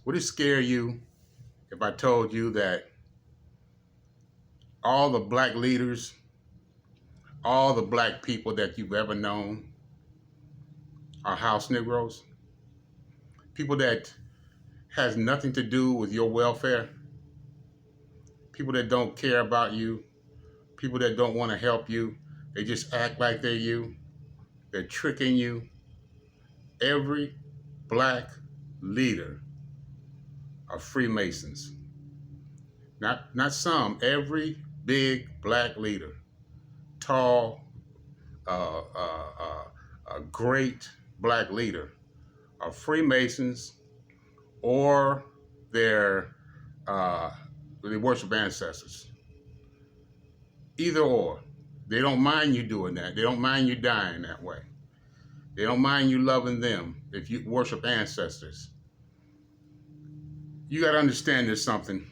Would it scare you if I told you that all the black leaders, all the black people that you've ever known are house Negroes? People that has nothing to do with your welfare, people that don't care about you, people that don't want to help you. They just act like they're you. They're tricking you. Every black leader are Freemasons. Not some, every big black leader, tall, a great black leader are Freemasons or they're uh, they worship ancestors. Either or. They don't mind you doing that. They don't mind you dying that way. They don't mind you loving them if you worship ancestors. You got to understand there's something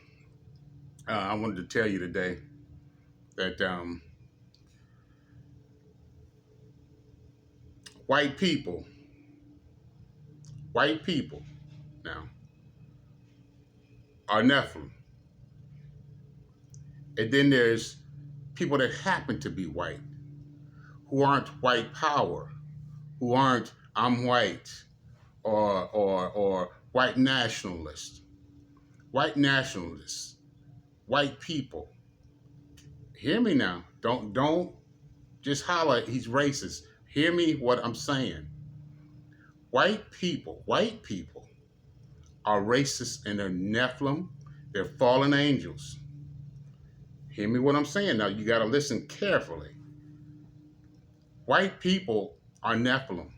I wanted to tell you today that white people now are Nephilim. And then there's people that happen to be white, who aren't white power, who aren't I'm white or white nationalists. White nationalists, white people. Hear me now. Don't just holler he's racist. Hear me what I'm saying. White people are racist and they're Nephilim. They're fallen angels. Hear me what I'm saying now. You got to listen carefully. White people are Nephilim.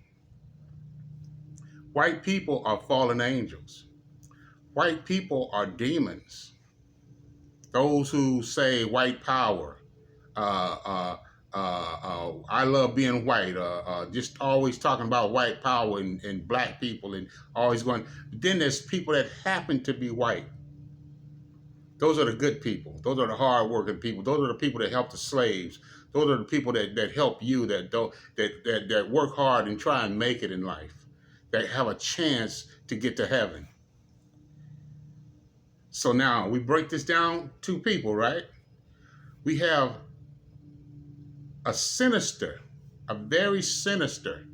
White people are fallen angels. White people are demons. Those who say white power, I love being white, just always talking about white power and black people and always going. Then there's people that happen to be white. Those are the good people. Those are the hardworking people. Those are the people that help the slaves. Those are the people that help you, that work hard and try and make it in life, that have a chance to get to heaven. So now we break this down to people, right? We have a very sinister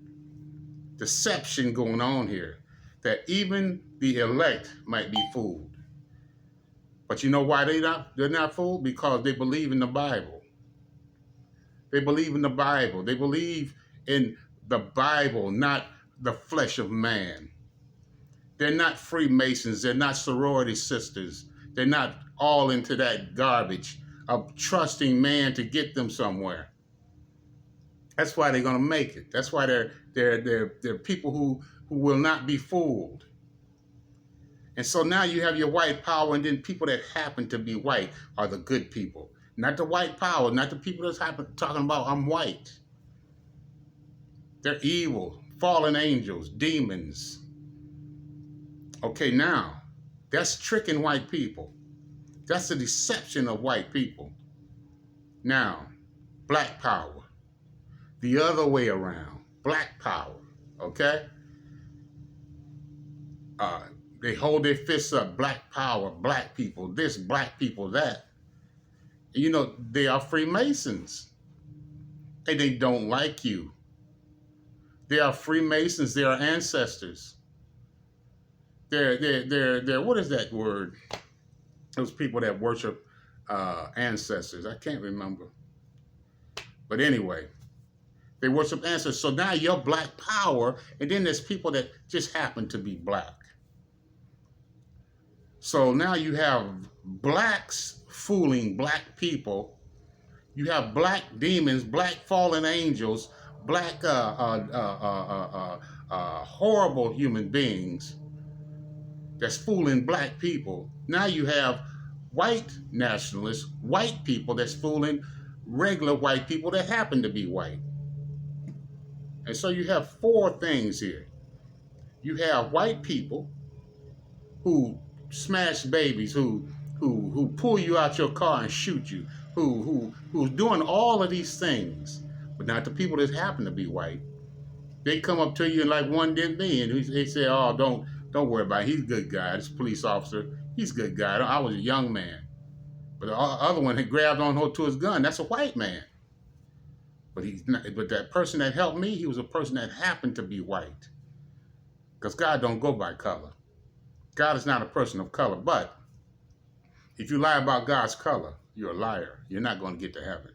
deception going on here that even the elect might be fooled. But you know why they're not fooled? Because they believe in the Bible. They believe in the Bible. They believe in the Bible, not the flesh of man. They're not Freemasons. They're not sorority sisters. They're not all into that garbage of trusting man to get them somewhere. That's why they're going to make it. That's why they're people who will not be fooled. And so now you have your white power, and then people that happen to be white are the good people. Not the white power, not the people that's talking about I'm white. They're evil, fallen angels, demons. Okay, now, that's tricking white people. That's the deception of white people. Now, black power. The other way around, black power, okay? They hold their fists up, black power, black people, this, black people, that. You know, they are Freemasons. And they don't like you. They are Freemasons, they are ancestors. They're what is that word? Those people that worship ancestors. I can't remember. But anyway, they worship ancestors. So now you're black power, and then there's people that just happen to be black. So now you have blacks fooling black people. You have black demons, black fallen angels, black horrible human beings that's fooling black people. Now you have white nationalists, white people that's fooling regular white people that happen to be white. And so you have four things here. You have white people who smash babies, who pull you out your car and shoot you, who's doing all of these things, but not the people that happen to be white. They come up to you and like one did me, and they say, "Oh, Don't worry about it. He's a good guy. This police officer, he's a good guy. I was a young man. But the other one had grabbed on to his gun. That's a white man. But he's not, but that person that helped me, he was a person that happened to be white. Because God don't go by color. God is not a person of color. But if you lie about God's color, you're a liar. You're not going to get to heaven.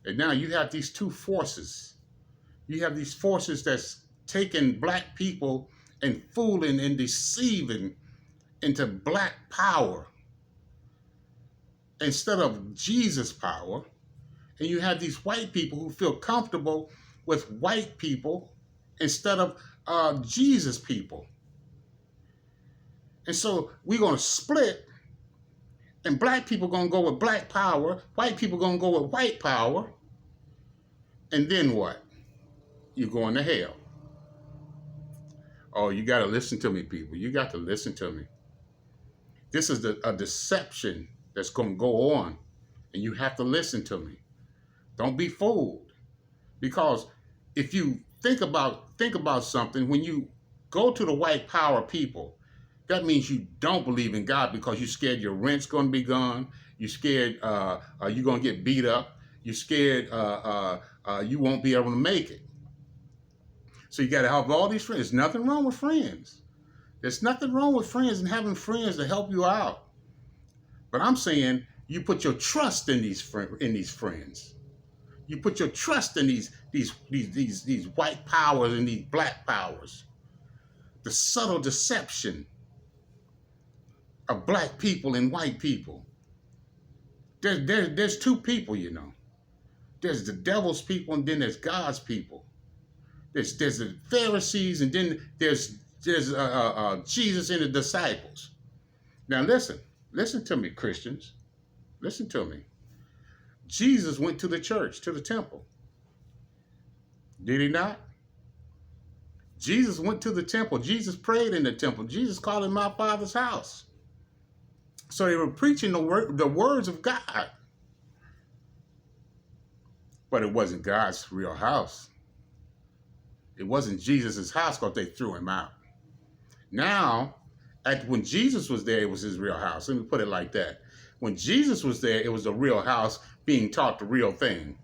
And now you have these two forces. You have these forces that's taking black people and fooling and deceiving into black power instead of Jesus' power. And you have these white people who feel comfortable with white people instead of Jesus people. And so we're going to split, and black people going to go with black power, white people going to go with white power, and then what? You're going to hell. Oh, you got to listen to me, people. You got to listen to me. This is a deception that's going to go on, and you have to listen to me. Don't be fooled. Because if you think about something, when you go to the white power people, that means you don't believe in God because you're scared your rent's going to be gone. You're scared you're going to get beat up. You're scared you won't be able to make it. So you got to have all these friends. There's nothing wrong with friends. There's nothing wrong with friends and having friends to help you out. But I'm saying you put your trust in these friends. You put your trust in these white powers and these black powers. The subtle deception of black people and white people. There's two people, you know. There's the devil's people, and then there's God's people. There's the Pharisees, and then there's Jesus and the disciples. Now listen to me, Christians. Listen to me. Jesus went to the church, to the temple. Did he not? Jesus went to the temple. Jesus prayed in the temple. Jesus called it my Father's house. So they were preaching the words of God. But it wasn't God's real house. It wasn't Jesus' house because they threw him out. Now, when Jesus was there, it was his real house. Let me put it like that. When Jesus was there, it was a real house being taught the real thing.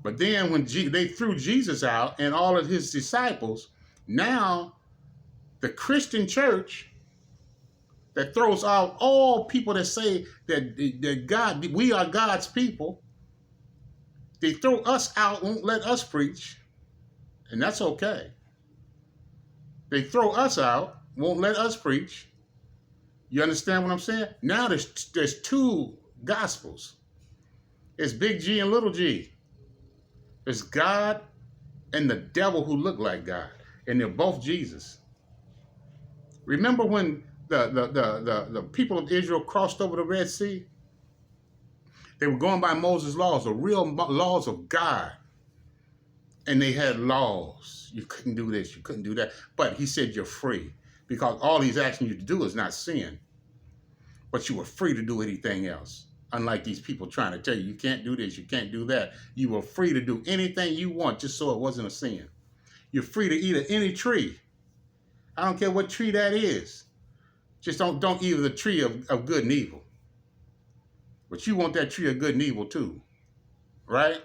But then when they threw Jesus out and all of his disciples, now the Christian church that throws out all people that say that God, we are God's people, they throw us out, won't let us preach, and that's okay. They throw us out, won't let us preach. You understand what I'm saying? Now there's two gospels. It's big G and little g. It's God and the devil who look like God. And they're both Jesus. Remember when the people of Israel crossed over the Red Sea? They were going by Moses' laws, the real laws of God. And they had laws. You couldn't do this, you couldn't do that. But he said you're free. Because all he's asking you to do is not sin. But you were free to do anything else. Unlike these people trying to tell you, you can't do this, you can't do that. You were free to do anything you want just so it wasn't a sin. You're free to eat of any tree. I don't care what tree that is. Just don't eat of the tree of good and evil. But you want that tree of good and evil too. Right?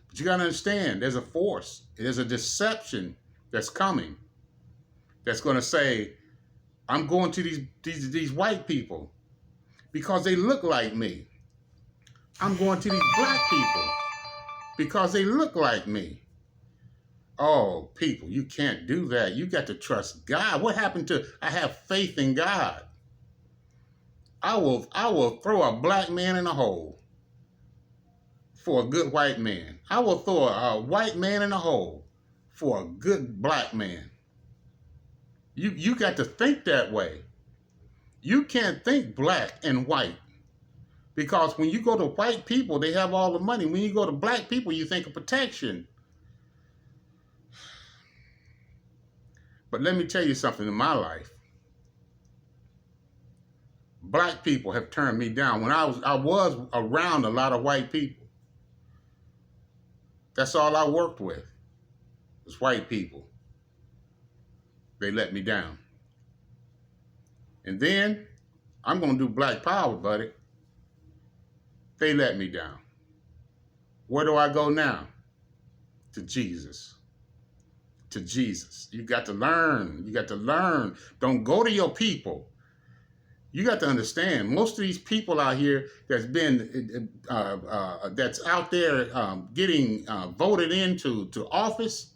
But you got to understand, there's a force. There's a deception that's coming. That's going to say, I'm going to these white people because they look like me. I'm going to these black people because they look like me. Oh, people, you can't do that. You got to trust God. What happened to, I have faith in God. I will throw a black man in a hole for a good white man. I will throw a white man in a hole for a good black man. You got to think that way. You can't think black and white. Because when you go to white people, they have all the money. When you go to black people, you think of protection. But let me tell you something in my life. Black people have turned me down. When I was around a lot of white people. That's all I worked with, was white people. They let me down. And then I'm going to do black power, buddy. They let me down. Where do I go now? To Jesus. To Jesus. You got to learn. You got to learn. Don't go to your people. You got to understand, most of these people out here that's out there getting voted into office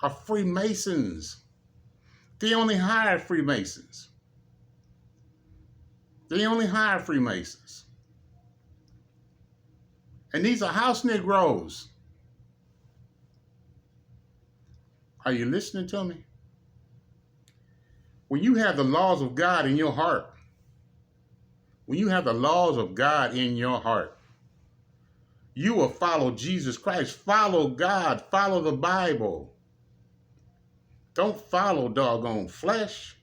are Freemasons. They only hire Freemasons. They only hire Freemasons. And these are house Negroes. Are you listening to me? When you have the laws of God in your heart, when you have the laws of God in your heart, you will follow Jesus Christ. Follow God. Follow the Bible. Don't follow doggone flesh.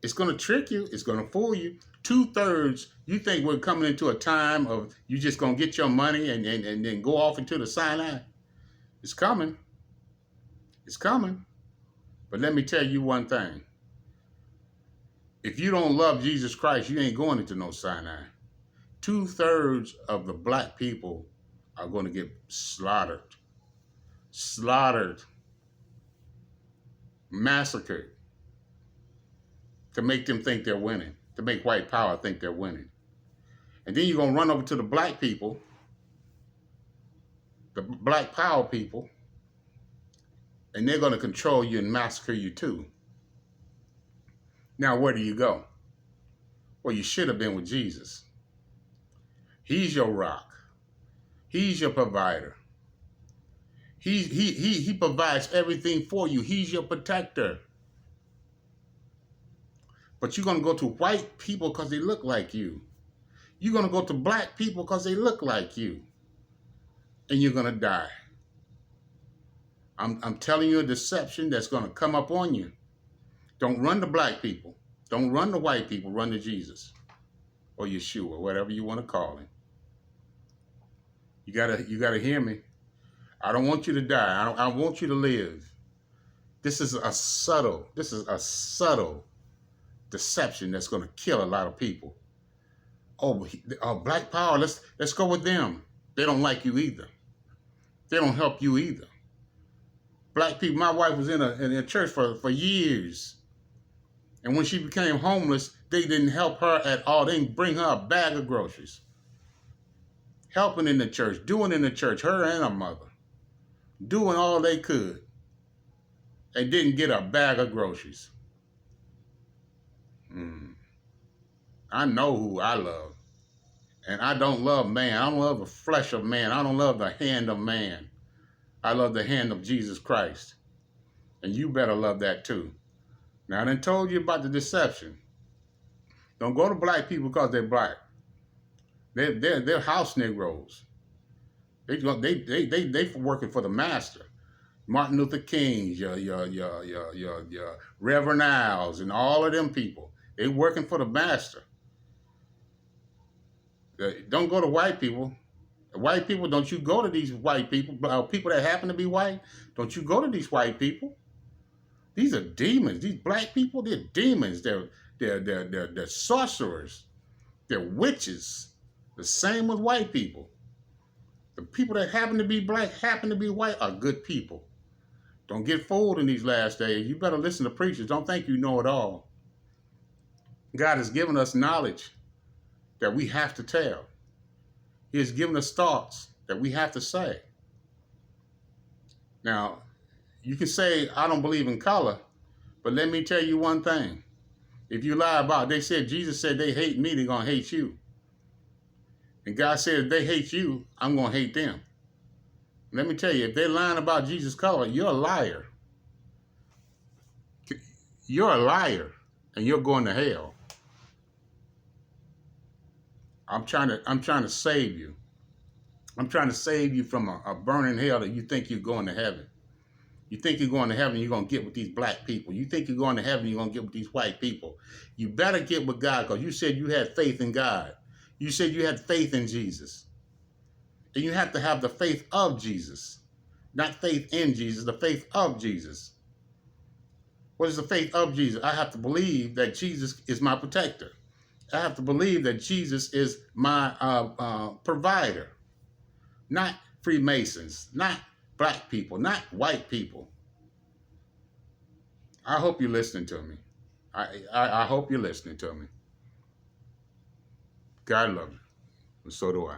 It's going to trick you. It's going to fool you. 2/3, you think we're coming into a time of you just going to get your money and then go off into the Sinai. It's coming. It's coming. But let me tell you one thing. If you don't love Jesus Christ, you ain't going into no Sinai. 2/3 of the black people are going to get slaughtered. Slaughtered. Massacred. To make them think they're winning. To make white power think they're winning. And then you're going to run over to the black people. The black power people. And they're going to control you and massacre you too. Now, where do you go? Well, you should have been with Jesus. He's your rock. He's your provider. He provides everything for you. He's your protector. But you're going to go to white people because they look like you. You're going to go to black people because they look like you. And you're going to die. I'm telling you a deception that's going to come up on you. Don't run to black people. Don't run to white people. Run to Jesus or Yeshua, whatever you want to call him. You gotta hear me. I don't want you to die. I want you to live. This is a subtle deception that's going to kill a lot of people. Oh, black power. Let's go with them. They don't like you either. They don't help you either. Black people. My wife was in a church for years. And when she became homeless, they didn't help her at all. They didn't bring her a bag of groceries. Helping in the church, doing in the church, her and her mother. Doing all they could. They didn't get a bag of groceries. I know who I love. And I don't love man. I don't love the flesh of man. I don't love the hand of man. I love the hand of Jesus Christ. And you better love that too. Now, I done told you about the deception. Don't go to black people because they're black. They're house Negroes. They working for the master. Martin Luther King, your Reverend Niles, and all of them people. They working for the master. Don't go to white people. White people, don't you go to these white people. People that happen to be white, don't you go to these white people. These are demons. These black people, they're demons. They're sorcerers. They're witches. The same with white people. The people that happen to be black, happen to be white, are good people. Don't get fooled in these last days. You better listen to preachers. Don't think you know it all. God has given us knowledge that we have to tell. He has given us thoughts that we have to say. Now, you can say, I don't believe in color, but let me tell you one thing. If you lie about it, Jesus said they hate me, they're going to hate you. And God said, if they hate you, I'm going to hate them. Let me tell you, if they're lying about Jesus' color, you're a liar. You're a liar, and you're going to hell. I'm trying to save you. I'm trying to save you from a burning hell that you think you're going to heaven. You think you're going to heaven, you're going to get with these black people. You think you're going to heaven, you're going to get with these white people. You better get with God, because you said you had faith in God. You said you had faith in Jesus. And you have to have the faith of Jesus. Not faith in Jesus, the faith of Jesus. What is the faith of Jesus? I have to believe that Jesus is my protector. I have to believe that Jesus is my provider, not Freemasons, not black people, not white people. I hope you're listening to me. I hope you're listening to me. God love you, and so do I.